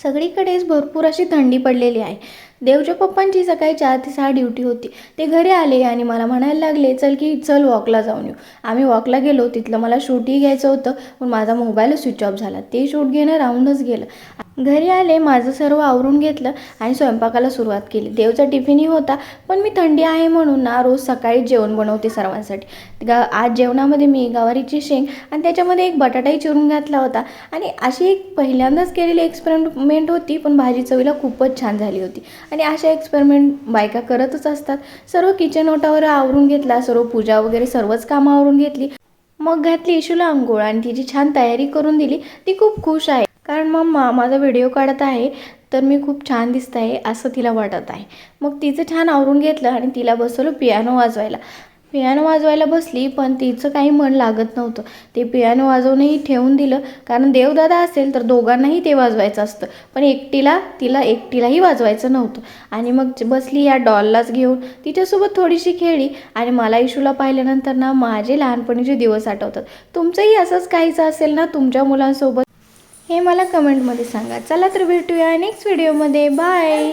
सगळीकडेच भरपूर अशी थंडी पडलेली आहे. देवच्या पप्पांची सकाळी 4 ते 6 ड्युटी होती. ते घरी आले आणि मला म्हणायला लागले, चल वॉकला जाऊन येऊ. आम्ही वॉकला गेलो. तिथलं मला शूटही घ्यायचं होतं, पण माझा मोबाईलच स्विच ऑफ झाला. ते शूट घेणं राहूनच गेलं. घरी आले, माझं सर्व आवरून घेतलं आणि स्वयंपाकाला सुरुवात केली. देवचा टिफिनही होता, पण मी थंडी आहे म्हणून ना रोज सकाळी जेवण बनवते सर्वांसाठी. आज जेवणामध्ये मी गवारीची शेंग आणि त्याच्यामध्ये एक बटाटाही चिरून घातला होता आणि अशी एक पहिल्यांदाच केलेली एक्सपेरिमेंट होती, पण भाजी चवीला खूपच छान झाली होती. आणि अशा एक्सपेरिमेंट बायका करतच असतात. सर्व किचन ओटावर आवरून घेतला, सर्व पूजा वगैरे सर्वच कामं आवरून घेतली. मग घातली इशूला अंघोळ आणि तिची छान तयारी करून दिली. ती खूप खुश आहे, कारण मम्मा माझा व्हिडिओ काढत आहे तर मी खूप छान दिसत आहे असं तिला वाटत आहे. मग तिचं छान आवरून घेतलं आणि तिला बसवलं पियानो वाजवायला. पियानो वाजवायला बसली, पण तिचं काही मन लागत नव्हतं. ते पियानो वाजवणंही ठेवून दिलं, कारण देवदादा असेल तर दोघांनाही ते वाजवायचं असतं, पण तिला एकटीलाही वाजवायचं नव्हतं. आणि मग बसली या डॉललाच घेऊन, तिच्यासोबत थोडीशी खेळली. आणि मला इशूला पाहिल्यानंतर ना माझे लहानपणीचे दिवस आठवतात. तुमचंही असंच काहीचं असेल ना तुमच्या मुलांसोबत, हे मला कमेंटमध्ये सांगा. चला तर भेटूया नेक्स्ट व्हिडिओमध्ये. बाय.